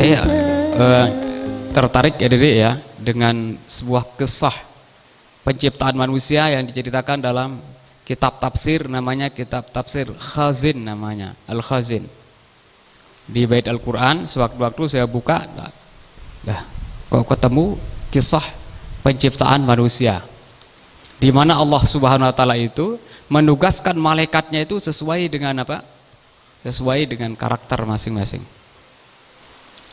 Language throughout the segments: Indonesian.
Saya tertarik ya Dede ya dengan sebuah kisah penciptaan manusia yang diceritakan dalam kitab tafsir, namanya kitab tafsir Khazin, namanya Al-Khazin. Di bait Al-Quran sewaktu-waktu saya buka, kok ketemu kisah penciptaan manusia, di mana Allah Subhanahu Wa Taala itu menugaskan malaikatnya itu sesuai dengan apa? Sesuai dengan karakter masing-masing.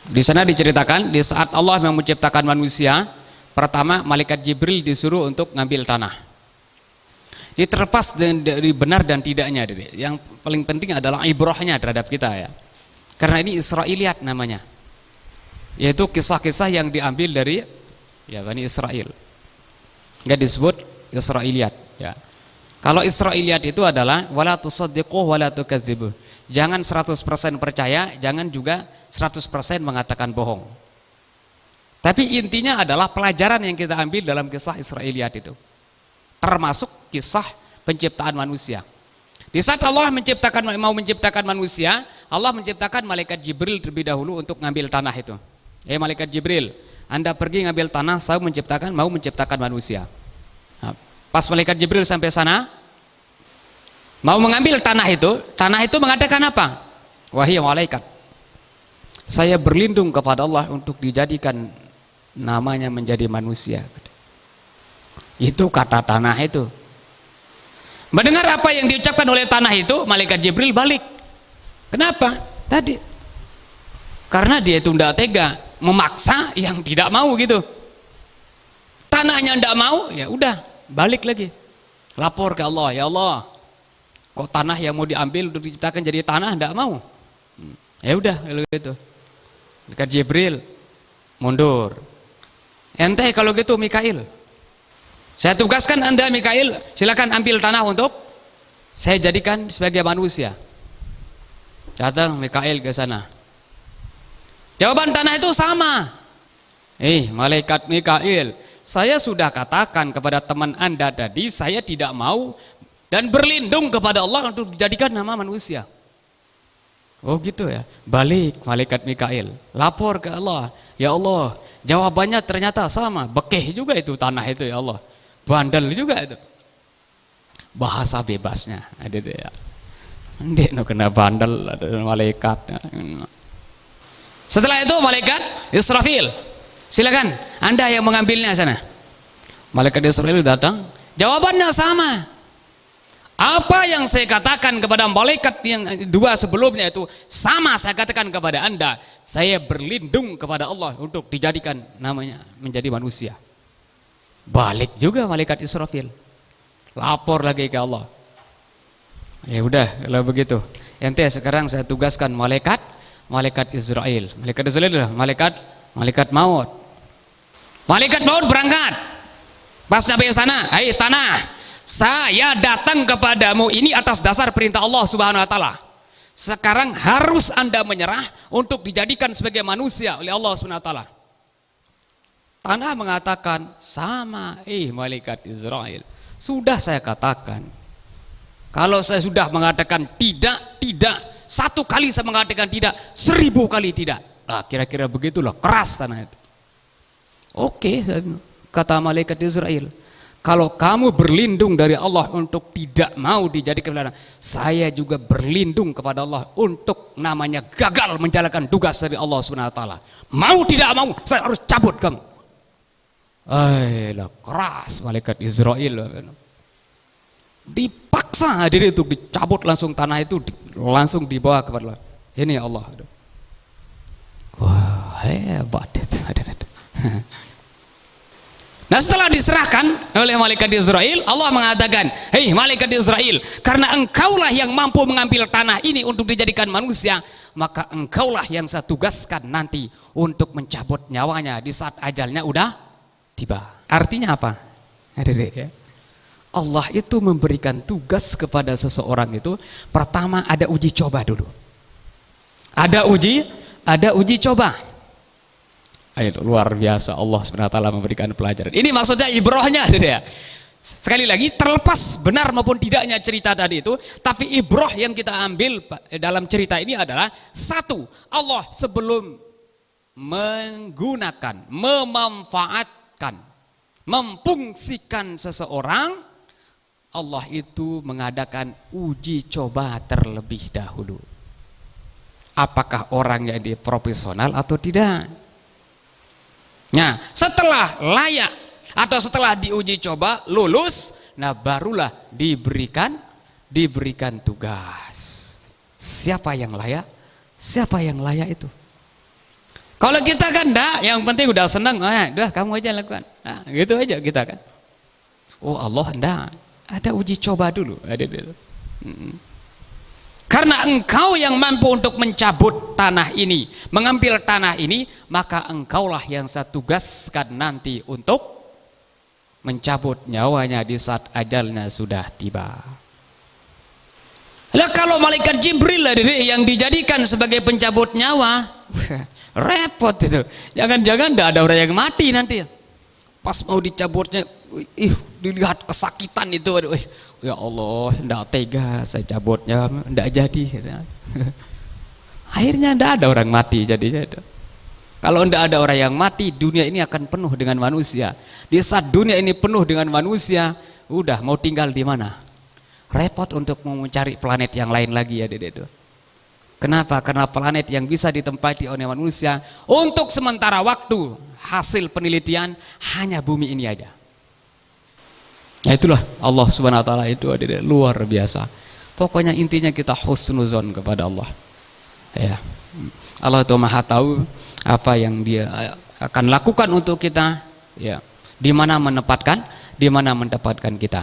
Di sana diceritakan di saat Allah yang menciptakan manusia, pertama malaikat Jibril disuruh untuk ngambil tanah. Ini terlepas dari benar dan tidaknya, yang paling penting adalah ibrahnya terhadap kita ya. Karena ini Israiliyat namanya, yaitu kisah-kisah yang diambil dari ya Bani Israel. Enggak disebut Israiliyat ya. Kalau Israiliyat itu adalah wala tusaddiquh wala tukadzibuh. Jangan 100% percaya, jangan juga 100% mengatakan bohong. Tapi intinya adalah pelajaran yang kita ambil dalam kisah Israiliyat itu, termasuk kisah penciptaan manusia. Di saat Allah mau menciptakan manusia, Allah menciptakan malaikat Jibril terlebih dahulu untuk ngambil tanah itu. Malaikat Jibril, Anda pergi ngambil tanah, saya mau menciptakan manusia. Nah, pas malaikat Jibril sampai sana, mau mengambil tanah itu mengatakan apa? Wahai malaikat, saya berlindung kepada Allah untuk dijadikan namanya menjadi manusia. Itu kata tanah itu. Mendengar apa yang diucapkan oleh tanah itu, malaikat Jibril balik. Kenapa? Tadi karena dia itu tidak tega memaksa yang tidak mau gitu. Tanahnya tidak mau, ya udah balik lagi. Lapor ke Allah, ya Allah, kok tanah yang mau diambil untuk diciptakan jadi tanah tidak mau. Ya udah kalau gitu. Malaikat Jibril mundur. Ente kalau gitu Mikail, saya tugaskan Anda Mikail, silakan ambil tanah untuk saya jadikan sebagai manusia. Datang Mikail ke sana. Jawaban tanah itu sama. Malaikat Mikail, saya sudah katakan kepada teman Anda tadi, saya tidak mau dan berlindung kepada Allah untuk dijadikan nama manusia. Oh gitu ya. Balik malaikat Mikail, lapor ke Allah. Ya Allah, jawabannya ternyata sama, bekeh juga itu tanah itu ya Allah. Bandel juga itu. Bahasa bebasnya ada deh ya. Ndek no kena bandel ada malaikat. Setelah itu malaikat Israfil, silakan Anda yang mengambilnya sana. Malaikat Israfil datang, jawabannya sama. Apa yang saya katakan kepada malaikat yang dua sebelumnya itu sama saya katakan kepada Anda. Saya berlindung kepada Allah untuk dijadikan namanya menjadi manusia. Balik juga malaikat Israfil, lapor lagi ke Allah. Ya udah kalau begitu, ente sekarang saya tugaskan malaikat Israel. Malaikat Israel adalah malaikat maut. Malaikat maut berangkat. Pas sampai sana, hai tanah, saya datang kepadamu ini atas dasar perintah Allah Subhanahu Wa Taala. Sekarang harus Anda menyerah untuk dijadikan sebagai manusia oleh Allah Subhanahu Wa Taala. Tanah mengatakan sama, malaikat Israel, sudah saya katakan. Kalau saya sudah mengatakan tidak, satu kali saya mengatakan tidak, 1000 kali tidak. Kira-kira begitulah keras tanah itu. Oke, kata malaikat Israel, kalau kamu berlindung dari Allah untuk tidak mau dijadikan, saya juga berlindung kepada Allah untuk namanya gagal menjalankan tugas dari Allah Subhanahu Wa Taala. Mau tidak mau, saya harus cabut kamu. Keras malaikat Israel. Dipaksa diri untuk dicabut langsung tanah itu, langsung dibawa kepada Allah. Ini Allah. Wah, hebat itu. Nah setelah diserahkan oleh malaikat Israel, Allah mengatakan, hei malaikat Israel, karena engkaulah yang mampu mengambil tanah ini untuk dijadikan manusia, maka engkaulah yang saya tugaskan nanti untuk mencabut nyawanya di saat ajalnya udah tiba. Artinya apa? Allah itu memberikan tugas kepada seseorang itu, pertama ada uji coba dulu. Ada uji coba. Itu luar biasa, Allah SWT memberikan pelajaran. Ini maksudnya ibrahnya ya. Sekali lagi, terlepas benar maupun tidaknya cerita tadi itu, tapi ibrah yang kita ambil dalam cerita ini adalah satu, Allah sebelum menggunakan, memanfaatkan, memfungsikan seseorang, Allah itu mengadakan uji coba terlebih dahulu. Apakah orangnya ini profesional atau tidak? Nah, setelah layak atau setelah diuji coba lulus, nah barulah diberikan tugas. Siapa yang layak? Siapa yang layak itu? Kalau kita kan enggak, yang penting udah senang, udah kamu aja lakukan. Nah, gitu aja kita kan. Oh Allah enggak, ada uji coba dulu. Karena engkau yang mampu untuk mencabut tanah ini, mengambil tanah ini, maka engkaulah yang saya tugaskan nanti untuk mencabut nyawanya di saat ajalnya sudah tiba. Lah kalau malaikat Jibril yang dijadikan sebagai pencabut nyawa, repot itu. Jangan-jangan tidak ada orang yang mati nanti. Pas mau dicabutnya, dilihat kesakitan itu, ya Allah, tidak tega saya cabutnya, tidak jadi. Akhirnya tidak ada orang mati jadinya. Kalau tidak ada orang yang mati, dunia ini akan penuh dengan manusia. Di saat dunia ini penuh dengan manusia, udah mau tinggal di mana? Repot untuk mau mencari planet yang lain lagi ya, Dede. Kenapa? Karena planet yang bisa ditempati oleh manusia untuk sementara waktu, hasil penelitian hanya bumi ini aja. Ya itulah Allah Subhanahu wa taala itu luar biasa. Pokoknya intinya kita husnuzon kepada Allah. Ya. Allah itu Maha tahu apa yang Dia akan lakukan untuk kita, ya. Di mana mendapatkan kita.